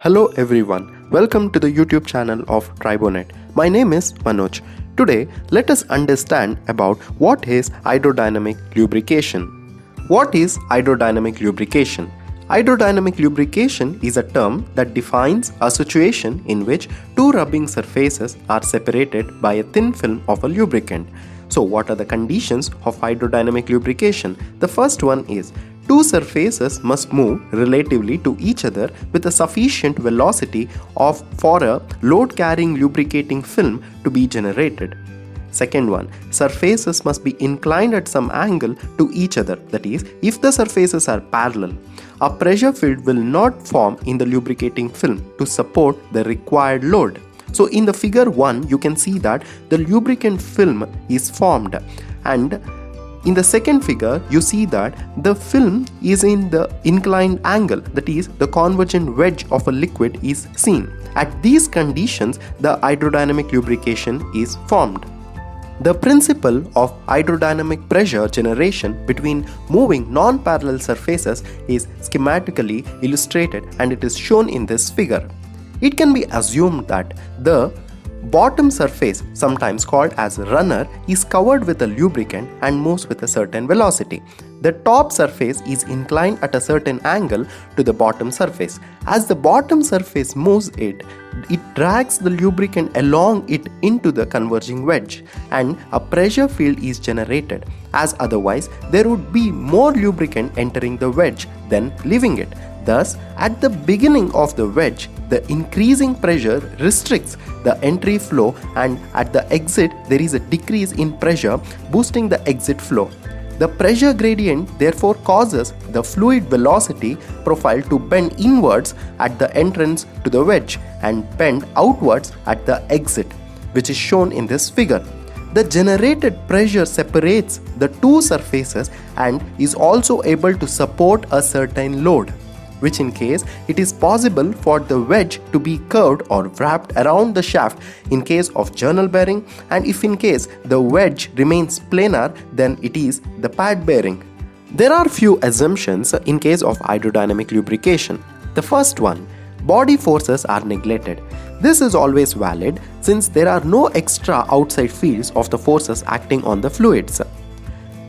Hello everyone, welcome to the YouTube channel of Tribonet. My name is Manoj. Today, let us understand about what is hydrodynamic lubrication. What is hydrodynamic lubrication? Hydrodynamic lubrication is a term that defines a situation in which two rubbing surfaces are separated by a thin film of a lubricant. So what are the conditions of hydrodynamic lubrication? The first one is two surfaces must move relatively to each other with a sufficient velocity for a load-carrying lubricating film to be generated. Second one, surfaces must be inclined at some angle to each other. That is, if the surfaces are parallel, a pressure field will not form in the lubricating film to support the required load. So in the figure 1, you can see that the lubricant film is formed, and in the second figure, you see that the film is in the inclined angle, that is, the convergent wedge of a liquid is seen. At these conditions, the hydrodynamic lubrication is formed. The principle of hydrodynamic pressure generation between moving non-parallel surfaces is schematically illustrated, and it is shown in this figure. It can be assumed that the bottom surface, sometimes called as runner, is covered with a lubricant and moves with a certain velocity. The top surface is inclined at a certain angle to the bottom surface. As the bottom surface moves it drags the lubricant along it into the converging wedge, and a pressure field is generated, as otherwise there would be more lubricant entering the wedge than leaving it. Thus, at the beginning of the wedge, the increasing pressure restricts the entry flow, and at the exit there is a decrease in pressure, boosting the exit flow. The pressure gradient therefore causes the fluid velocity profile to bend inwards at the entrance to the wedge and bend outwards at the exit, which is shown in this figure. The generated pressure separates the two surfaces and is also able to support a certain load, which in case it is possible for the wedge to be curved or wrapped around the shaft in case of journal bearing, and if in case the wedge remains planar, then it is the pad bearing. There are few assumptions in case of hydrodynamic lubrication. The first one, body forces are neglected. This is always valid since there are no extra outside fields of the forces acting on the fluids.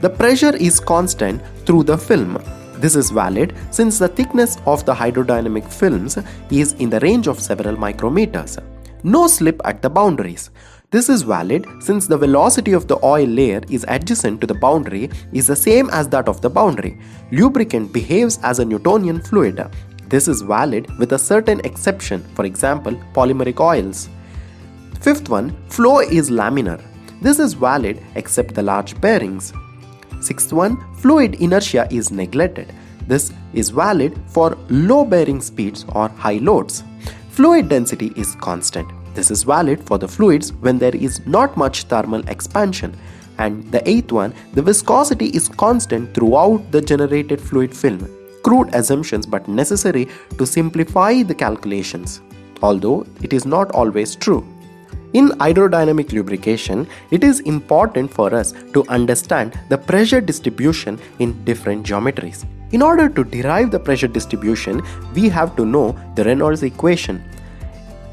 The pressure is constant through the film. This is valid since the thickness of the hydrodynamic films is in the range of several micrometers. No slip at the boundaries. This is valid since the velocity of the oil layer is adjacent to the boundary is the same as that of the boundary. Lubricant behaves as a Newtonian fluid. This is valid with a certain exception, for example, polymeric oils. Fifth one, flow is laminar. This is valid except the large bearings. Sixth one, fluid inertia is neglected. This is valid for low bearing speeds or high loads. Fluid density is constant. This is valid for the fluids when there is not much thermal expansion. And the eighth one, the viscosity is constant throughout the generated fluid film. Crude assumptions but necessary to simplify the calculations, although it is not always true. In hydrodynamic lubrication, it is important for us to understand the pressure distribution in different geometries. In order to derive the pressure distribution, we have to know the Reynolds equation.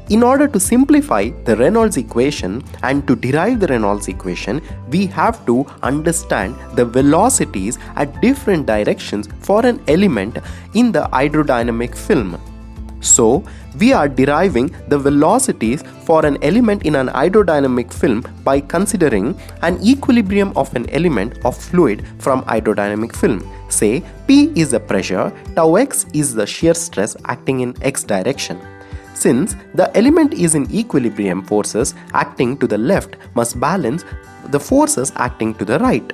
In order to simplify the Reynolds equation and to derive the Reynolds equation, we have to understand the velocities at different directions for an element in the hydrodynamic film. So, we are deriving the velocities for an element in an hydrodynamic film by considering an equilibrium of an element of fluid from hydrodynamic film. Say, P is the pressure, tau x is the shear stress acting in x direction. Since the element is in equilibrium, forces acting to the left must balance the forces acting to the right.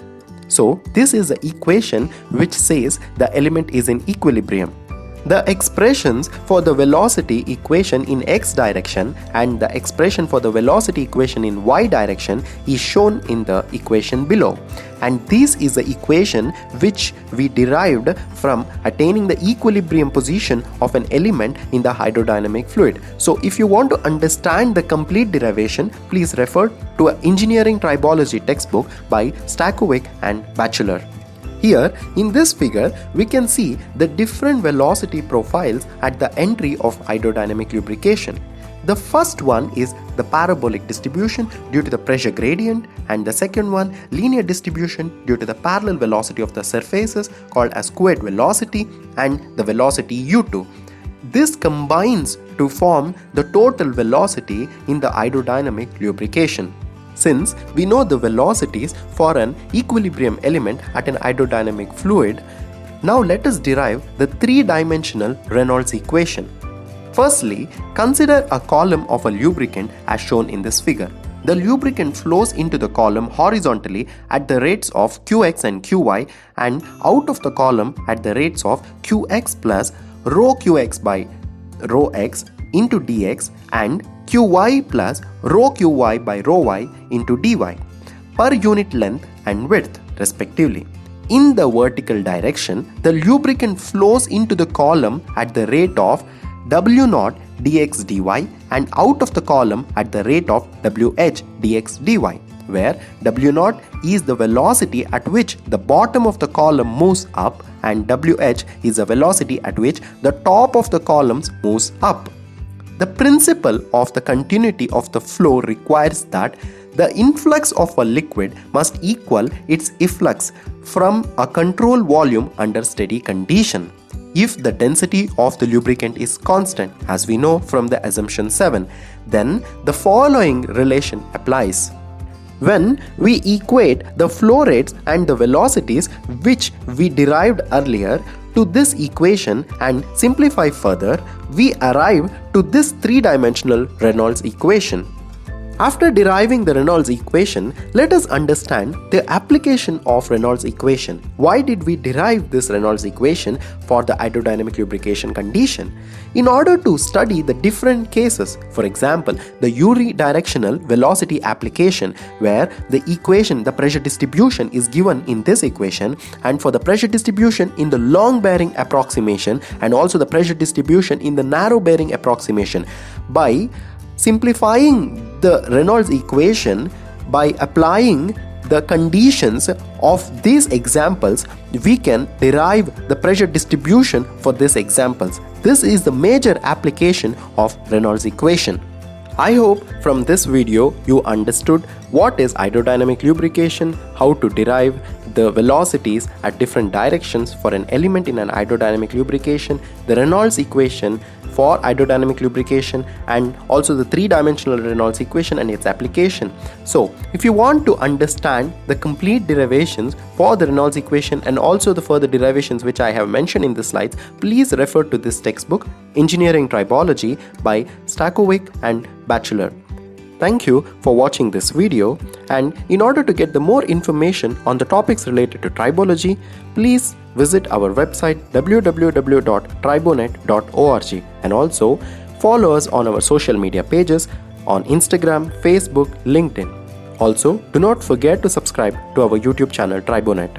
So, this is the equation which says the element is in equilibrium. The expressions for the velocity equation in x direction and the expression for the velocity equation in y direction is shown in the equation below. And this is the equation which we derived from attaining the equilibrium position of an element in the hydrodynamic fluid. So if you want to understand the complete derivation, please refer to an engineering tribology textbook by Stakovic and Batchelor. Here in this figure, we can see the different velocity profiles at the entry of hydrodynamic lubrication. The first one is the parabolic distribution due to the pressure gradient, and the second one linear distribution due to the parallel velocity of the surfaces called as squared velocity and the velocity u2. This combines to form the total velocity in the hydrodynamic lubrication. Since we know the velocities for an equilibrium element at an hydrodynamic fluid, now let us derive the three-dimensional Reynolds equation. Firstly, consider a column of a lubricant as shown in this figure. The lubricant flows into the column horizontally at the rates of Qx and Qy and out of the column at the rates of Qx plus rho Qx by rho x into dx and Qy plus rho Qy by rho y into dy per unit length and width respectively. In the vertical direction, the lubricant flows into the column at the rate of W0 dx dy and out of the column at the rate of Wh dx dy, where W0 is the velocity at which the bottom of the column moves up and Wh is the velocity at which the top of the columns moves up. The principle of the continuity of the flow requires that the influx of a liquid must equal its efflux from a control volume under steady condition if the density of the lubricant is constant, as we know from the assumption 7, then the following relation applies. When we equate the flow rates and the velocities which we derived earlier to this equation and simplify further, we arrive to this three-dimensional Reynolds equation. After deriving the Reynolds equation, let us understand the application of Reynolds equation. Why did we derive this Reynolds equation for the hydrodynamic lubrication condition? In order to study the different cases, for example, the unidirectional velocity application, where the equation, the pressure distribution is given in this equation, and for the pressure distribution in the long bearing approximation and also the pressure distribution in the narrow bearing approximation, by simplifying the Reynolds equation by applying the conditions of these examples, we can derive the pressure distribution for these examples. This is the major application of Reynolds equation. I hope from this video you understood what is hydrodynamic lubrication, how to derive the velocities at different directions for an element in an hydrodynamic lubrication, the Reynolds equation for hydrodynamic lubrication, and also the three-dimensional Reynolds equation and its application. So, if you want to understand the complete derivations for the Reynolds equation and also the further derivations which I have mentioned in the slides, please refer to this textbook, Engineering Tribology by Stakovic and Batchelor. Thank you for watching this video, and in order to get the more information on the topics related to tribology, please visit our website www.tribonet.org and also follow us on our social media pages on Instagram, Facebook, LinkedIn. Also, do not forget to subscribe to our YouTube channel Tribonet.